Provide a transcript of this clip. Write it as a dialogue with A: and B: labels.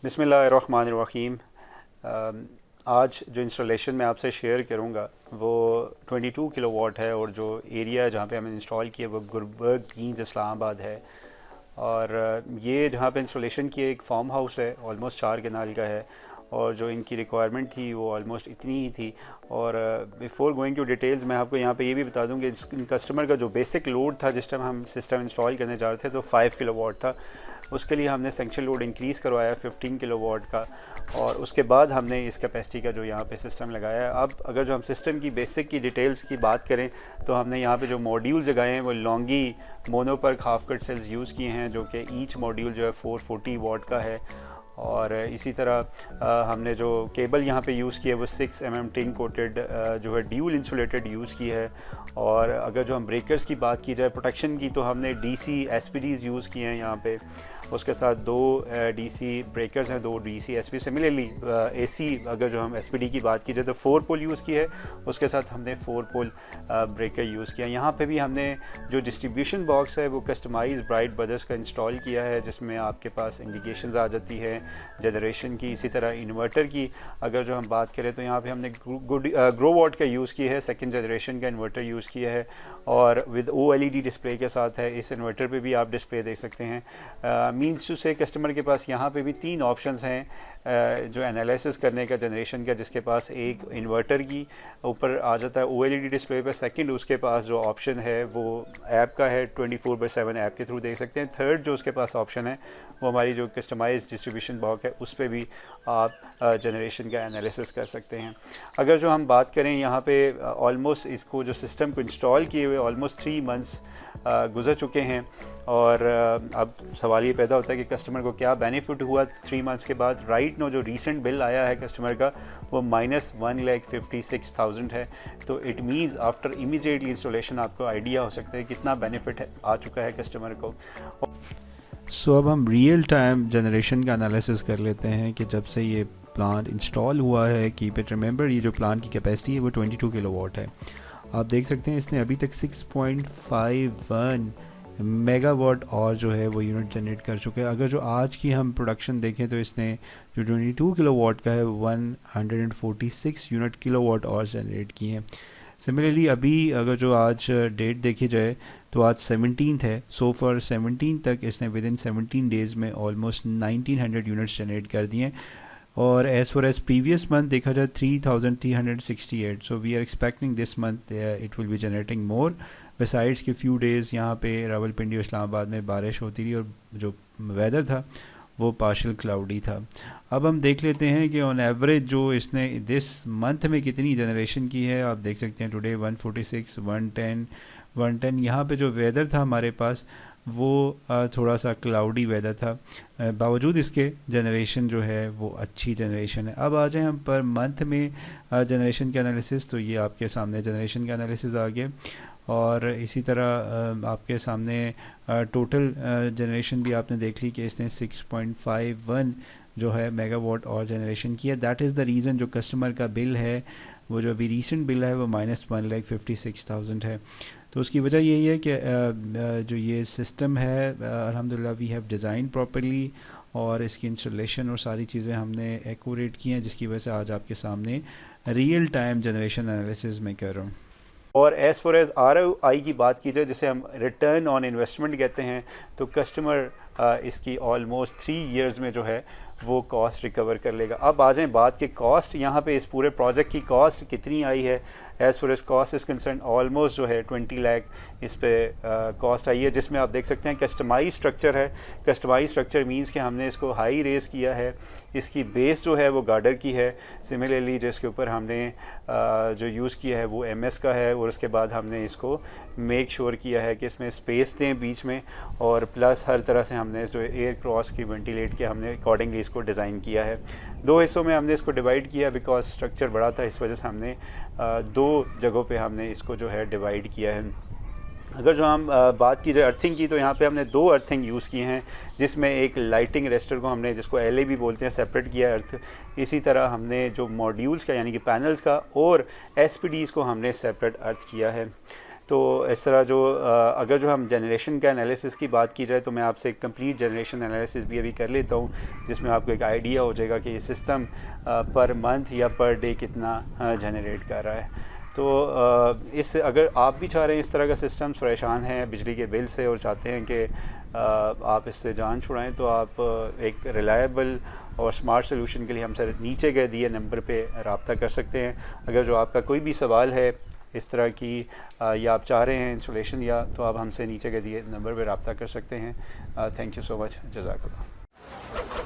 A: बिस्मिल्लाहिर्रहमानिर्रहीम। आज जो इंस्टॉलेशन मैं आपसे शेयर करूँगा वो 22 किलोवाट है और जो एरिया जहाँ पे हमने इंस्टॉल किया वो गुलबर्ग कीन्स इस्लामाबाद है। और ये जहाँ पे इंस्टॉलेशन की एक फार्म हाउस है, ऑलमोस्ट 4 कनाल का है। और जो इनकी रिक्वायरमेंट थी वो ऑलमोस्ट इतनी ही थी। और बिफ़ोर गोइंग टू डिटेल्स मैं आपको यहाँ पे ये भी बता दूँ कि कस्टमर का जो बेसिक लोड था जिस टाइम हम सिस्टम इंस्टॉल करने जा रहे थे तो 5 किलोवाट था। उसके लिए हमने सेंक्शन लोड इंक्रीज़ करवाया 15 किलोवाट का, और उसके बाद हमने इस कैपेसिटी का जो यहाँ पे सिस्टम लगाया है। अब अगर जो हम सिस्टम की बेसिक की डिटेल्स की बात करें तो हमने यहाँ पे जो मॉड्यूल लगाए हैं वो Longi mono PERC half cut sales use किए हैं, जो कि ईच मॉड्यूल जो है 440 वाट का है। और इसी तरह हमने जो केबल यहाँ पे यूज़ की है वो 6 mm टिन कोटेड जो है ड्यूल इंसुलेटेड यूज़ की है। और अगर जो हम ब्रेकर्स की बात की जाए प्रोटेक्शन की तो हमने DC SPDs यूज़ किए हैं यहाँ पे। उसके साथ 2 DC ब्रेकर्स हैं, 2 DC SPD। सिमिलरली AC अगर जो हम SPD की बात की जाए तो 4 पोल यूज़ की है, उसके साथ हमने 4 पोल ब्रेकर यूज़ किया। यहाँ पे भी हमने जो डिस्ट्रीब्यूशन बॉक्स है वो कस्टमाइज ब्राइट ब्रदर्स का इंस्टॉल किया है, जिसमें आपके पास इंडिकेशंस आ जाती है जनरेशन की। इसी तरह इन्वर्टर की अगर जो हम बात करें तो यहाँ पे हमने ग्रो वॉट का यूज़ किया है, सेकंड जनरेशन का इन्वर्टर यूज़ किया है और विद OLED डिस्प्ले के साथ है। इस इन्वर्टर पे भी आप डिस्प्ले देख सकते हैं। मीन्स टू से कस्टमर के पास यहाँ पे भी 3 ऑप्शंस हैं जो एनालिसिस करने का जनरेशन का, जिसके पास एक इन्वर्टर की ऊपर आ जाता है OLED डिस्प्ले पे। सेकंड उसके पास जो ऑप्शन है वो ऐप का है, 24/7 ऐप के थ्रू देख सकते हैं। थर्ड जो उसके पास ऑप्शन है वो हमारी जो कस्टमाइज डिस्ट्रीब्यूशन बॉक्स है उस पर भी आप जनरेशन का एनालिसिस कर सकते हैं। अगर जो हम बात करें यहाँ पे ऑलमोस्ट इसको जो सिस्टम को इंस्टॉल किए हुए ऑलमोस्ट 3 मंथ्स गुजर चुके हैं। और अब सवाल ये पैदा होता है कि कस्टमर को क्या बेनिफिट हुआ 3 मंथ्स के बाद। राइट नो जो रीसेंट बिल आया है कस्टमर का वो -1,56,000 है। तो it means after immediately installation आपको आइडिया हो सकता है कितना बेनिफिट आ चुका है कस्टमर को।
B: अब हम रियल टाइम जनरेशन का एनालिसिस कर लेते हैं कि जब से ये प्लांट इंस्टॉल हुआ है। कीप इट रिमेंबर, ये जो प्लांट की कैपेसिटी है वो 22 किलोवाट है। आप देख सकते हैं इसने अभी तक 6.51 मेगावाट और जो है वो यूनिट जनरेट कर चुके हैं। अगर जो आज की हम प्रोडक्शन देखें तो इसने जो 22 किलोवाट का है 146 यूनिट किलोवाट और जनरेट किए हैं। सिमिलरली अभी अगर जो आज डेट देखी जाए तो आज 17th है। सो फॉर 17 तक इसने विद इन 17 डेज़ में ऑलमोस्ट 1900 यूनिट्स जनरेट कर दिए। और as for as previous month देखा जाए 3368। So we are expecting this month it will be generating more. Besides के फ्यू डेज़ यहाँ पे रावलपिंडी और इस्लामाबाद में बारिश होती रही और जो वेदर था वो पार्शियल क्लाउडी था। अब हम देख लेते हैं कि ऑन एवरेज जो इसने दिस मंथ में कितनी जनरेशन की है। आप देख सकते हैं टुडे 146, 110 यहाँ पे जो वेदर था हमारे पास वो थोड़ा सा क्लाउडी वेदर था, बावजूद इसके जनरेशन जो है वो अच्छी जनरेशन है। अब आ जाए हम पर मंथ में जनरेशन के एनालिसिस। तो ये आपके सामने जनरेशन का एनालिसिस आ गया और इसी तरह आपके सामने टोटल जनरेशन भी आपने देख ली कि इसने 6.51 जो है मेगावाट और जनरेशन किया। दैट इज़ द रीज़न जो कस्टमर का बिल है वो जो अभी रीसेंट बिल है वो -1,56,000 है। तो उसकी वजह यही है कि जो ये सिस्टम है अल्हम्दुलिल्लाह वी हैव डिज़ाइन प्रॉपर्ली और इसकी इंस्टॉलेशन और सारी चीज़ें हमने एक्यूरेट की हैं, जिसकी वजह से आज आपके सामने रियल टाइम जनरेशन एनालिसिस में कर रहा हूँ।
A: और एज़ फॉर एज़ ROI की बात की जाए, जिसे हम रिटर्न ऑन इन्वेस्टमेंट कहते हैं, तो कस्टमर इसकी ऑलमोस्ट 3 इयर्स में जो है वो कॉस्ट रिकवर कर लेगा। अब आ जाएँ बात के कॉस्ट। यहाँ पे इस पूरे प्रोजेक्ट की कॉस्ट कितनी आई है। As for as cost is concern almost जो है 20 लाख इस पे कॉस्ट आई है, जिसमें आप देख सकते हैं कस्टमाइज स्ट्रक्चर है। कस्टमाइज स्ट्रक्चर मींस कि हमने इसको हाई रेस किया है। इसकी बेस जो है वो गार्डर की है। सिमिलरली जिसके ऊपर हमने जो यूज़ किया है वो MS का है। और उसके बाद हमने इसको मेक श्योर किया है कि इसमें स्पेस दें बीच में, और प्लस हर तरह से हमने जो एयर क्रॉस की वेंटिलेट के हमने अकॉर्डिंगली इसको डिज़ाइन किया है। 2 हिस्सों में हमने इसको डिवाइड किया बिकॉज स्ट्रक्चर बड़ा था, इस वजह से हमने 2 जगहों पे हमने इसको जो है डिवाइड किया है। अगर जो हम बात की जाए अर्थिंग की तो यहाँ पे हमने 2 अर्थिंग यूज़ किए हैं, जिसमें एक लाइटिंग रेस्टर को हमने जिसको LA भी बोलते हैं सेपरेट किया है अर्थ। इसी तरह हमने जो मॉड्यूल्स का यानी कि पैनल्स का और SPDs को हमने सेपरेट अर्थ किया है। तो इस तरह जो अगर जो हम जनरेशन का एनालिसिस की बात की जाए तो मैं आपसे एक कंप्लीट जनरेशन एनालिसिस भी अभी कर लेता हूँ, जिसमें आपको एक आइडिया हो जाएगा कि ये सिस्टम पर मंथ या पर डे कितना जनरेट कर रहा है। तो इस अगर आप भी चाह रहे हैं इस तरह का सिस्टम, परेशान हैं बिजली के बिल से और चाहते हैं कि आप इससे जान छुड़ाएं, तो आप एक रिलायबल और स्मार्ट सोल्यूशन के लिए हमसे नीचे के दिए नंबर पे रब्ता कर सकते हैं। अगर जो आपका कोई भी सवाल है इस तरह की या आप चाह रहे हैं इंस्टॉलेशन या, तो आप हमसे नीचे के दिए नंबर पे रब्ता कर सकते हैं। थैंक यू सो मच, जज़ाकल्लाह।